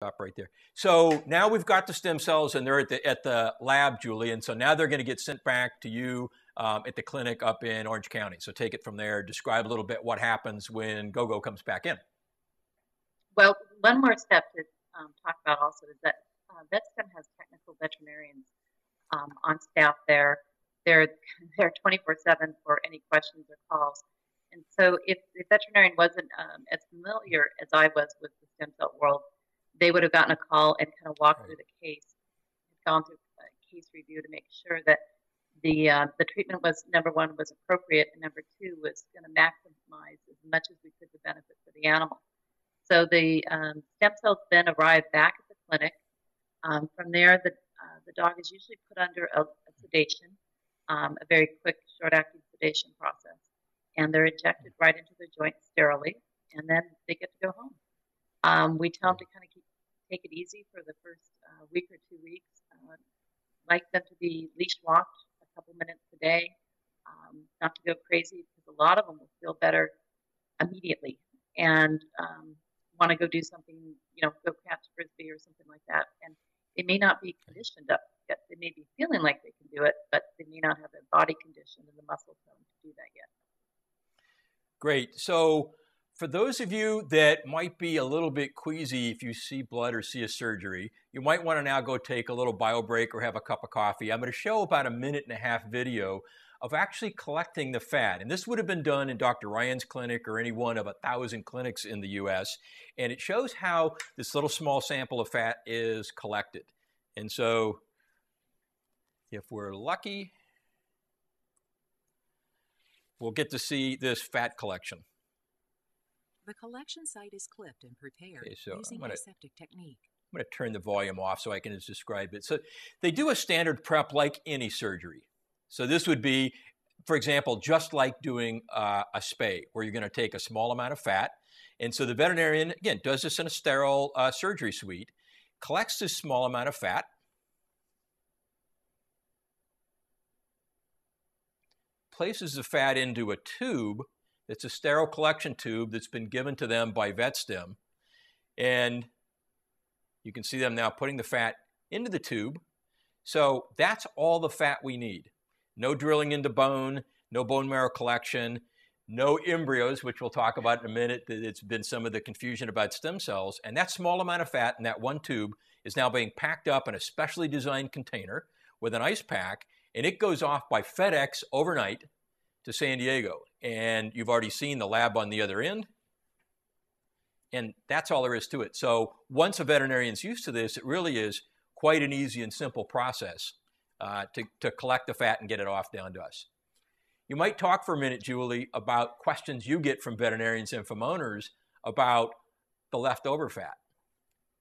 Stop right there. So now we've got the stem cells, and they're at the lab, Julie, and so now they're going to get sent back to you at the clinic up in Orange County. So take it from there. Describe a little bit what happens when GoGo comes back in. Well, one more step to talk about also is that VetStem has technical veterinarians on staff there. They're 24/7 for any questions or calls. And so if the veterinarian wasn't as familiar as I was with the stem cell world, they would have gotten a call and kind of walked through the case, gone through a case review to make sure that the treatment was, number one, was appropriate, and number two, was going to maximize as much as we could the benefit for the animal. So the stem cells then arrive back at the clinic. From there, the dog is usually put under a sedation, a very quick, short-acting sedation process, and they're injected right into the joint sterilely, and then they get to go home. We tell them to kind of take it easy for the first week or 2 weeks. Like them to be leash walked a couple minutes a day, not to go crazy, because a lot of them will feel better immediately and want to go do something, go catch frisbee or something like that. And they may not be conditioned up yet. They may be feeling like they can do it, but they may not have the body condition and the muscle tone to do that yet. Great. So for those of you that might be a little bit queasy if you see blood or see a surgery, you might want to now go take a little bio break or have a cup of coffee. I'm going to show about a 1.5-minute video of actually collecting the fat. And this would have been done in Dr. Ryan's clinic or any one of 1,000 clinics in the US. And it shows how this little small sample of fat is collected. And so if we're lucky, we'll get to see this fat collection. The collection site is clipped and prepared using aseptic technique. I'm going to turn the volume off so I can just describe it. So they do a standard prep like any surgery. So this would be, for example, just like doing a spay, where you're going to take a small amount of fat. And so the veterinarian, again, does this in a sterile surgery suite, collects this small amount of fat, places the fat into a tube. It's a sterile collection tube that's been given to them by VetStem. And you can see them now putting the fat into the tube. So that's all the fat we need. No drilling into bone, no bone marrow collection, no embryos, which we'll talk about in a minute. It's been some of the confusion about stem cells. And that small amount of fat in that one tube is now being packed up in a specially designed container with an ice pack, and it goes off by FedEx overnight to San Diego. And you've already seen the lab on the other end. And that's all there is to it. So once a veterinarian's used to this, it really is quite an easy and simple process to collect the fat and get it off down to us. You might talk for a minute, Julie, about questions you get from veterinarians and from owners about the leftover fat.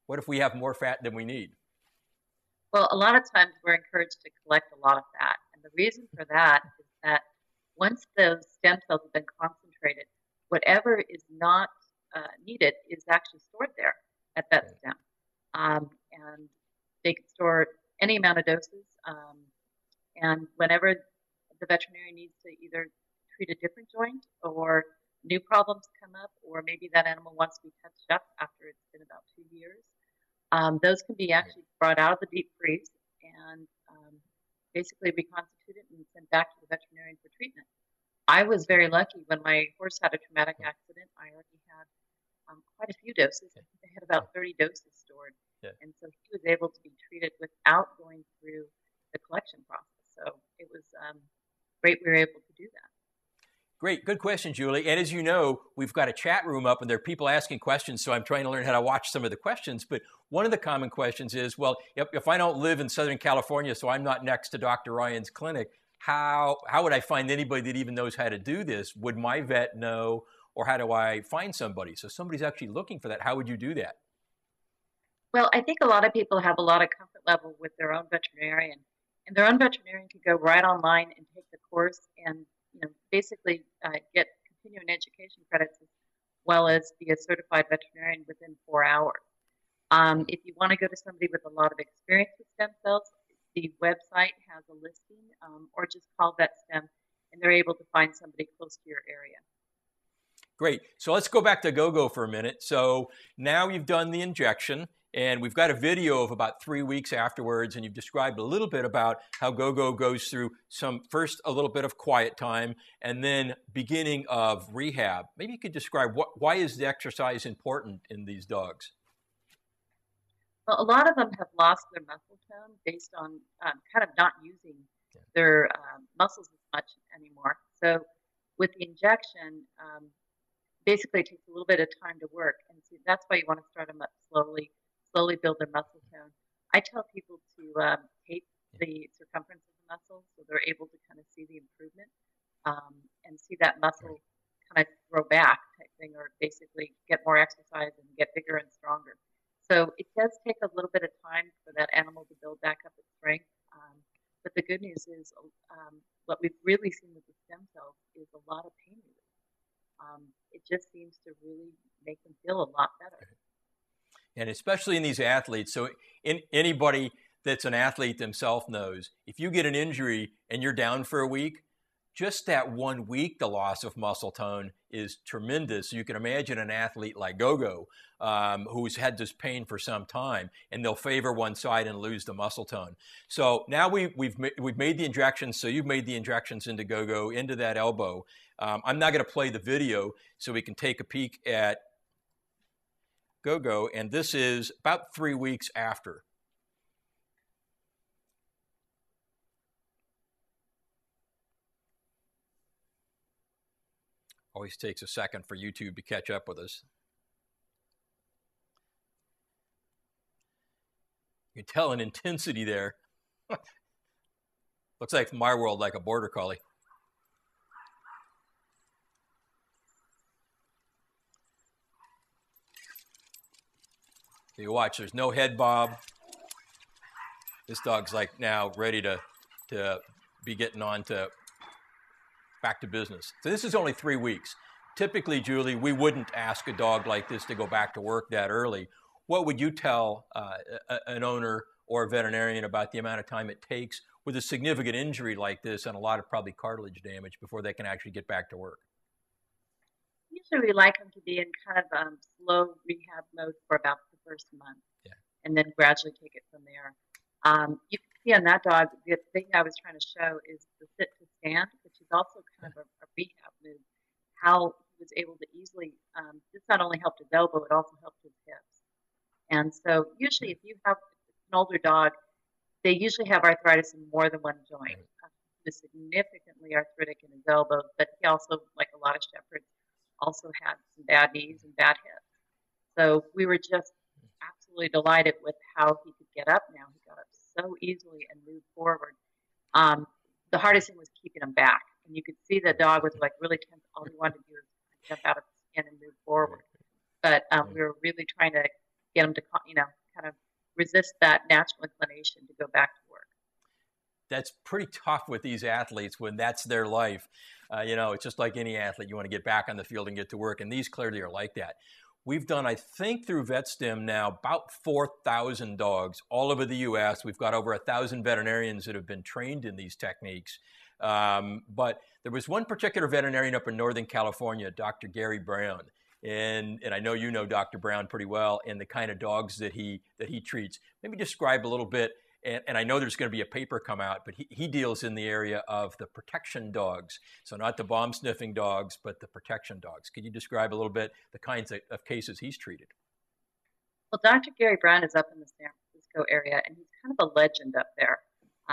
What if we have more fat than we need? Well, a lot of times we're encouraged to collect a lot of fat. And the reason for that is that once those stem cells have been concentrated, whatever is not needed is actually stored there at VetStem. And they can store any amount of doses. And whenever the veterinarian needs to either treat a different joint or new problems come up, or maybe that animal wants to be touched up after it's been about 2 years, those can be actually brought out of the deep freeze and basically reconstituted and sent back to the veterinarian for treatment. I was very lucky when my horse had a traumatic accident. I already had quite a few doses. I had about 30 doses stored. And so he was able to be treated without going through the collection process. So it was great we were able to do that. Great. Good question, Julie. And as you know, we've got a chat room up and there are people asking questions, so I'm trying to learn how to watch some of the questions. But one of the common questions is, well, if I don't live in Southern California, so I'm not next to Dr. Ryan's clinic, how would I find anybody that even knows how to do this? Would my vet know, or how do I find somebody? So somebody's actually looking for that. How would you do that? Well, I think a lot of people have a lot of comfort level with their own veterinarian. And their own veterinarian can go right online and take the course and basically get continuing education credits as well as be a certified veterinarian within 4 hours. If you want to go to somebody with a lot of experience with stem cells, the website has a listing, or just call VetStem, and they're able to find somebody close to your area. Great. So let's go back to GoGo for a minute. So now you've done the injection. And we've got a video of about 3 weeks afterwards, and you've described a little bit about how Gogo goes through first a little bit of quiet time and then beginning of rehab. Maybe you could describe why is the exercise important in these dogs? Well, a lot of them have lost their muscle tone based on kind of not using their muscles as much anymore. So with the injection, basically it takes a little bit of time to work. And so that's why you want to start them up slowly build their muscle tone. I tell people to tape the circumference of the muscle so they're able to kind of see the improvement and see that muscle kind of grow back type thing, or basically get more exercise and get bigger and stronger. So it does take a little bit of time for that animal to build back up its strength. But the good news is what we've really seen with the stem cells is a lot of pain relief. It just seems to really make them feel a lot better. And especially in these athletes, so anybody that's an athlete themselves knows, if you get an injury and you're down for a week, just that 1 week, the loss of muscle tone is tremendous. You can imagine an athlete like Gogo, who's had this pain for some time, and they'll favor one side and lose the muscle tone. So now we've made the injections. So you've made the injections into Gogo, into that elbow. I'm not going to play the video, so we can take a peek at Gogo, and this is about 3 weeks after. Always takes a second for YouTube to catch up with us. You can tell an intensity there. Looks like my world, like a border collie. You watch, there's no head bob. This dog's like now ready to be getting on to back to business. So this is only 3 weeks. Typically, Julie, we wouldn't ask a dog like this to go back to work that early. What would you tell an owner or a veterinarian about the amount of time it takes with a significant injury like this and a lot of probably cartilage damage before they can actually get back to work? Usually we like them to be in kind of slow rehab mode for about the first month, and then gradually take it from there. You can see on that dog, the thing I was trying to show is the sit to stand, which is also kind of a rehab move, how he was able to easily, this not only helped his elbow, it also helped his hips. And so usually if you have an older dog, they usually have arthritis in more than one joint. He was significantly arthritic in his elbow, but he also, like a lot of shepherds, also had some bad knees and bad hips. So we were just absolutely delighted with how he could get up now. He got up so easily and moved forward. The hardest thing was keeping him back. And you could see the dog was like really tense. All he wanted to do was jump out of the skin and move forward. But we were really trying to get him to, kind of resist that natural inclination to go back to work. That's pretty tough with these athletes when that's their life. It's just like any athlete. You want to get back on the field and get to work. And these clearly are like that. We've done, I think, through VetStem now about 4,000 dogs all over the U.S. We've got over 1,000 veterinarians that have been trained in these techniques. But there was one particular veterinarian up in Northern California, Dr. Gary Brown. And I know you know Dr. Brown pretty well and the kind of dogs that he treats. Maybe describe a little bit. And I know there's going to be a paper come out, but he deals in the area of the protection dogs. So not the bomb-sniffing dogs, but the protection dogs. Could you describe a little bit the kinds of cases he's treated? Well, Dr. Gary Brown is up in the San Francisco area, and he's kind of a legend up there.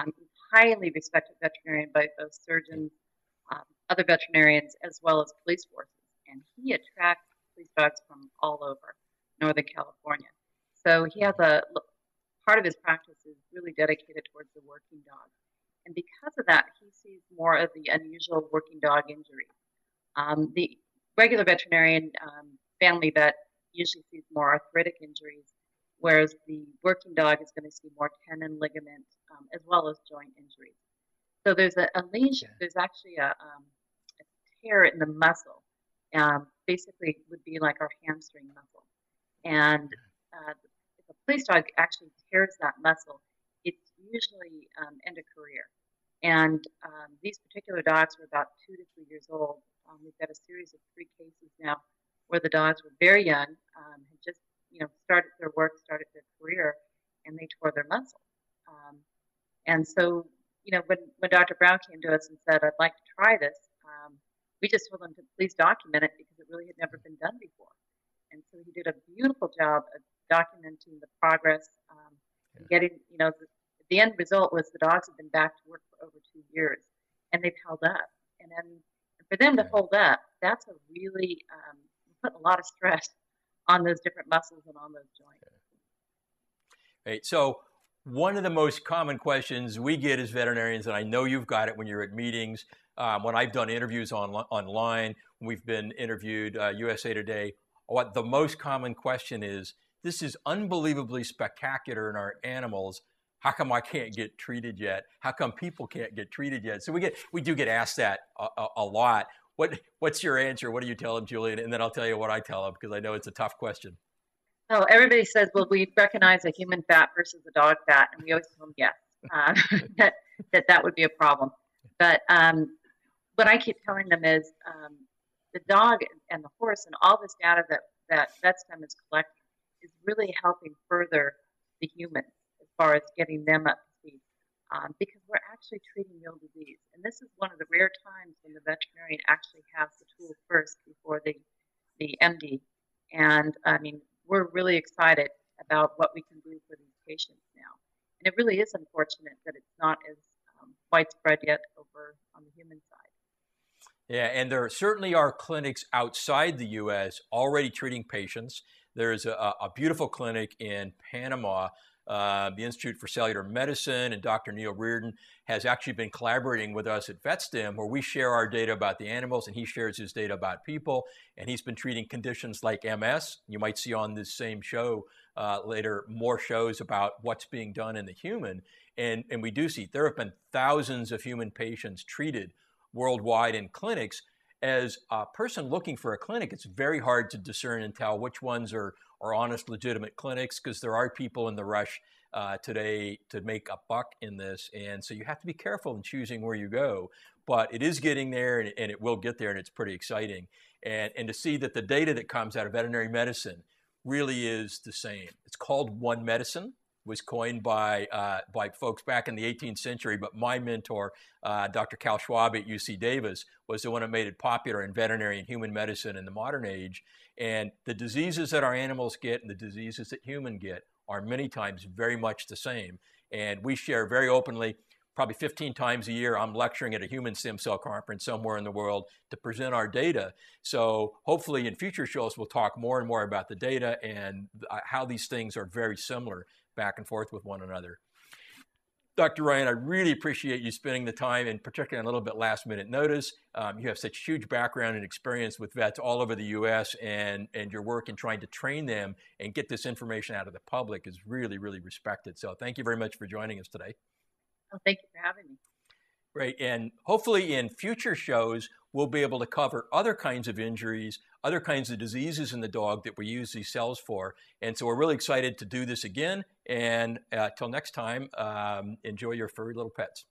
He's a highly respected veterinarian by both surgeons, other veterinarians, as well as police forces. And he attracts police dogs from all over Northern California. So he has part of his practice is really dedicated towards the working dog. And because of that, he sees more of the unusual working dog injuries. The regular veterinarian, family vet, usually sees more arthritic injuries, whereas the working dog is going to see more tendon, ligament, as well as joint injuries. So there's a lesion, there's actually a tear in the muscle. Basically would be like our hamstring muscle. And if a police dog actually tears that muscle, it's usually end of career. And these particular dogs were about 2 to 3 years old. We've got a series of 3 cases now where the dogs were very young, had just started their work, started their career, and they tore their muscle. And so, when Dr. Brown came to us and said, "I'd like to try this," we just told him to please document it because it really had never been done before. And so he did a beautiful job of documenting the progress, getting, the end result was the dogs have been back to work for over 2 years, and they've held up. And then for them to hold up, that's a really put a lot of stress on those different muscles and on those joints. Right. So one of the most common questions we get as veterinarians, and I know you've got it when you're at meetings, when I've done interviews online, we've been interviewed USA Today, what the most common question is, this is unbelievably spectacular in our animals. How come I can't get treated yet? How come people can't get treated yet? So we do get asked that a lot. What's your answer? What do you tell them, Julian? And then I'll tell you what I tell them, because I know it's a tough question. Oh, everybody says, well, we recognize a human fat versus a dog fat, and we always tell them yes, that would be a problem. But what I keep telling them is the dog and the horse and all this data that VetStem is collecting is really helping further the humans as far as getting them up to speed, because we're actually treating real disease. And this is one of the rare times when the veterinarian actually has the tool first before the MD. And I mean, we're really excited about what we can do for these patients now. And it really is unfortunate that it's not as widespread yet over on the human side. Yeah, and there certainly are clinics outside the U.S. already treating patients. There's a beautiful clinic in Panama. The Institute for Cellular Medicine and Dr. Neil Reardon has actually been collaborating with us at VetStem, where we share our data about the animals and he shares his data about people. And he's been treating conditions like MS. You might see on this same show later more shows about what's being done in the human. And we do see there have been thousands of human patients treated worldwide in clinics. As a person looking for a clinic, it's very hard to discern and tell which ones are honest, legitimate clinics, because there are people in the rush today to make a buck in this. And so you have to be careful in choosing where you go. But it is getting there, and it will get there, and it's pretty exciting. And to see that the data that comes out of veterinary medicine really is the same. It's called One Medicine. Was coined by folks back in the 18th century, but my mentor, Dr. Cal Schwab at UC Davis, was the one who made it popular in veterinary and human medicine in the modern age. And the diseases that our animals get and the diseases that humans get are many times very much the same. And we share very openly, probably 15 times a year, I'm lecturing at a human stem cell conference somewhere in the world to present our data. So hopefully in future shows, we'll talk more and more about the data and how these things are very similar back and forth with one another. Dr. Ryan, I really appreciate you spending the time, and particularly on a little bit last minute notice. You have such huge background and experience with vets all over the U.S., and your work in trying to train them and get this information out of the public is really, really respected. So thank you very much for joining us today. Oh, thank you for having me. Great, and hopefully in future shows, we'll be able to cover other kinds of injuries, other kinds of diseases in the dog that we use these cells for. And so we're really excited to do this again. And till next time, enjoy your furry little pets.